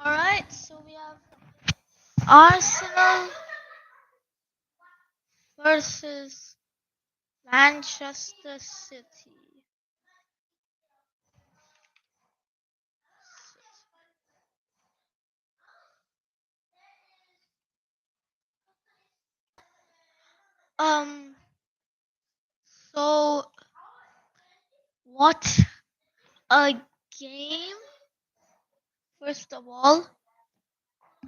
Alright, so we have Arsenal versus Manchester City. Um, so what a game! First of all,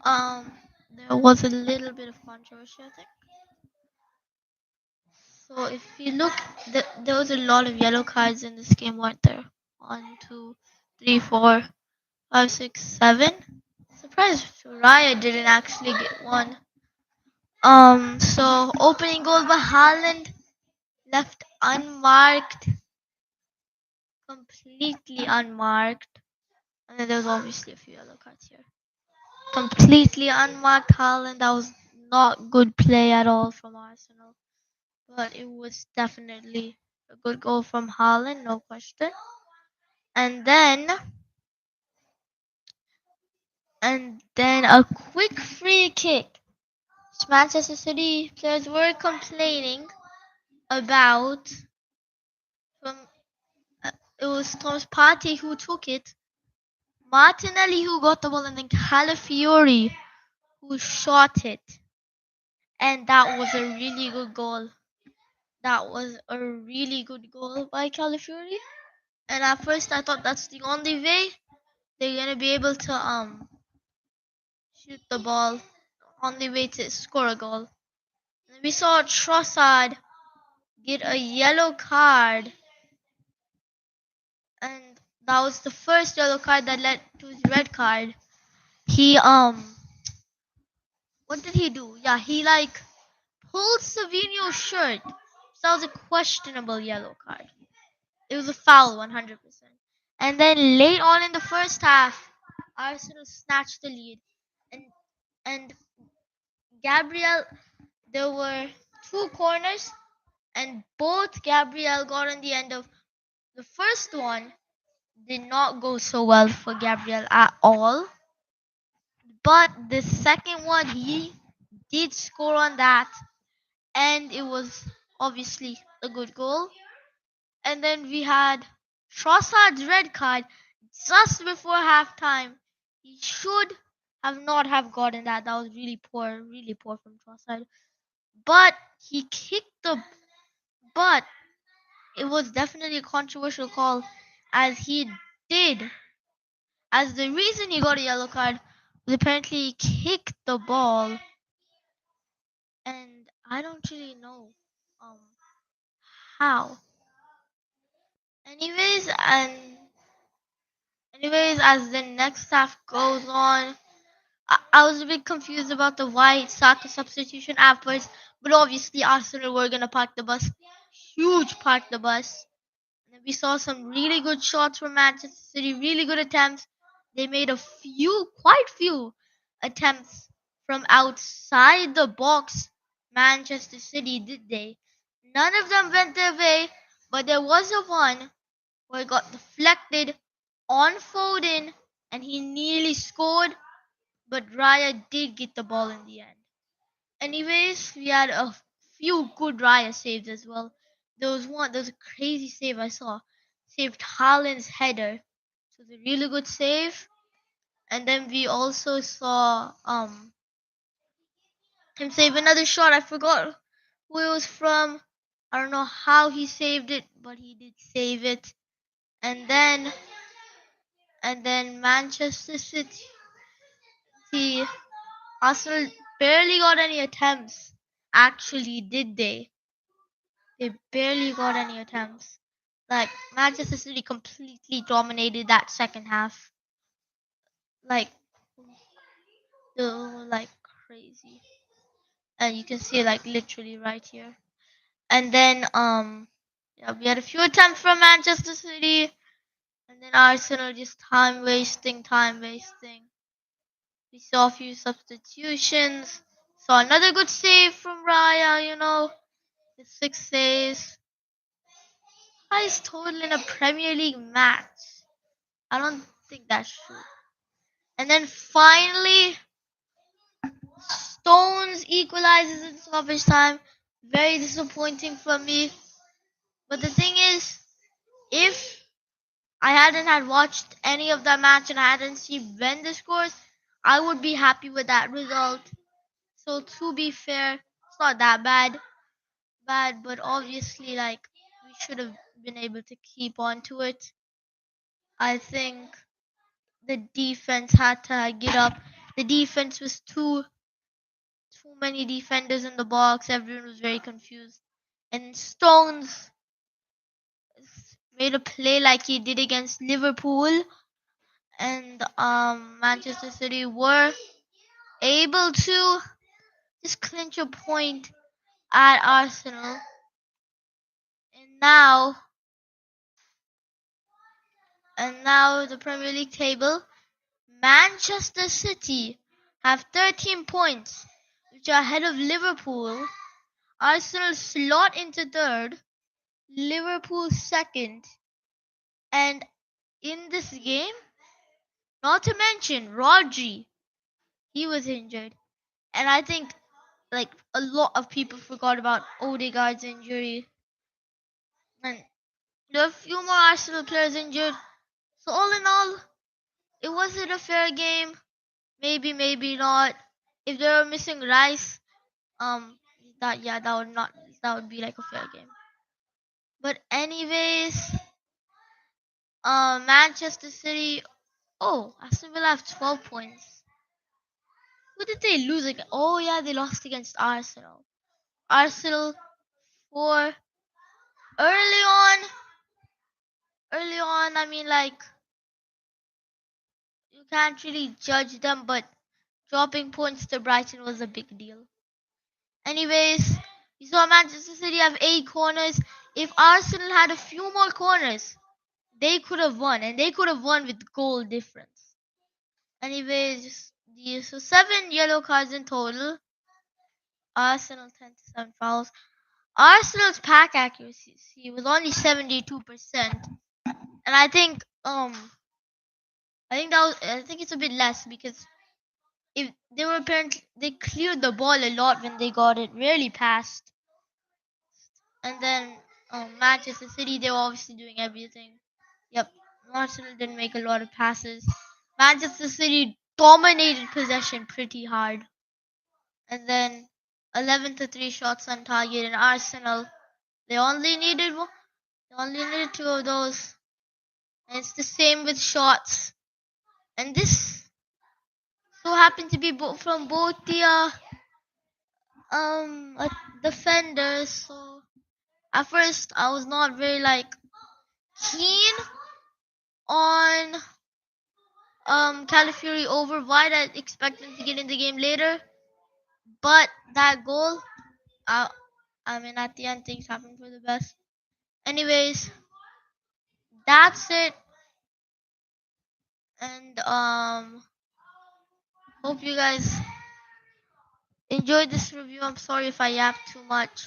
um, there was a little bit of controversy, I think. So if you look, there was a lot of yellow cards in this game, weren't there? One, two, three, four, five, six, seven. Surprised Raya didn't actually get one. So opening goal by Haaland, left unmarked, completely unmarked. And then there was obviously a few yellow cards here. Completely unmarked Haaland. That was not good play at all from Arsenal. But it was definitely a good goal from Haaland, no question. And then a quick free kick. Manchester City players were complaining about from it was Thomas Partey who took it, Martinelli who got the ball, and then Calafiori who shot it. And that was a really good goal. That was a really good goal by Calafiori. And at first I thought that's the only way they're gonna be able to shoot the ball. Only way to score a goal. And we saw Trossard get a yellow card, and that was the first yellow card that led to his red card. He what did he do? Yeah, he like pulled Savinio's shirt. So that was a questionable yellow card. It was a foul 100%. And then late on in the first half, Arsenal snatched the lead. And and Gabriel, there were two corners, and both Gabriel got on the end of the first one. Did not go so well for Gabriel at all. But the second one, he did score on that, and it was obviously a good goal. And then we had Trossard's red card just before halftime. He should have not have gotten that. That was really poor from Trossard. But he kicked the but it was definitely a controversial call as he did as the reason he got a yellow card was apparently he kicked the ball, and I don't really know um how. Anyways, as the next half goes on, I was a bit confused about the White Saka substitution at first, but obviously Arsenal were gonna park the bus, huge park the bus. And we saw some really good shots from Manchester City, really good attempts. They made quite few attempts from outside the box. Manchester City did they? None of them went their way, but there was a one where it got deflected on Foden, and he nearly scored, but Raya did get the ball in the end. Anyways, we had a few good Raya saves as well. There was a crazy save I saw. Saved Haaland's header. So it was a really good save. And then we also saw him save another shot. I forgot who it was from. I don't know how he saved it, but he did save it. And then Manchester City, Arsenal barely got any attempts. Actually, did they? They barely got any attempts. Like Manchester City completely dominated that second half. Like they were like crazy. And you can see like literally right here. And then yeah, we had a few attempts from Manchester City, and then Arsenal just time wasting. We saw a few substitutions. Saw another good save from Raya, the 6 saves. Highest total in a Premier League match. I don't think that's true. And then finally, Stones equalizes in stoppage time. Very disappointing for me. But the thing is, if I hadn't had watched any of that match and I hadn't seen when the scores, I would be happy with that result. So to be fair, it's not that bad, but obviously like we should have been able to keep on to it. I think the defense had to get up. The defense was too many defenders in the box. Everyone was very confused. And Stones made a play like he did against Liverpool, and Manchester City were able to just clinch a point at Arsenal. And now the Premier League table, Manchester City have 13 points, which are ahead of Liverpool. Arsenal slot into third, Liverpool second. And in this game, not to mention Rodri, he was injured. And I think like a lot of people forgot about Odegaard's injury. And there are a few more Arsenal players injured. So all in all, it wasn't a fair game. Maybe, maybe not. If they were missing Rice, that would be like a fair game. But anyways, Manchester City. Oh, Aston Villa have 12 points. Who did they lose against? Oh yeah, they lost against Arsenal. Arsenal for early on. Early on, I mean like you can't really judge them, but dropping points to Brighton was a big deal. Anyways, we saw Manchester City have 8 corners. If Arsenal had a few more corners, they could have won, and they could have won with goal difference. Anyways, so 7 yellow cards in total. Arsenal 10 to 7 fouls. Arsenal's pack accuracy was only 72%, and I think it's a bit less because if they were apparently they cleared the ball a lot when they got it, really passed. And then Manchester City, they were obviously doing everything. Yep, Arsenal didn't make a lot of passes. Manchester City dominated possession pretty hard. And then 11 to 3 shots on target in Arsenal. They only needed one, they only needed 2 of those. And it's the same with shots. And this so happened to be from both the defenders. So at first I was not very like keen on Calafiori over White. I expect him to get in the game later, but that goal, uh, I mean, at the end things happen for the best. Anyways, that's it, and hope you guys enjoyed this review. I'm sorry if I yapped too much,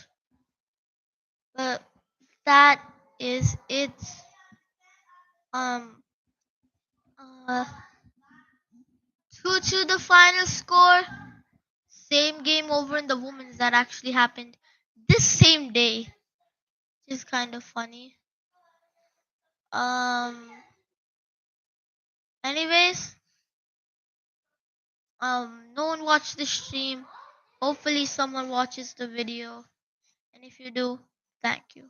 but that is it. Um, uh, 2-2 the final score. Same game over in the women's that actually happened this same day, which is kind of funny. Um, anyways, no one watched the stream. Hopefully, someone watches the video, and if you do, thank you.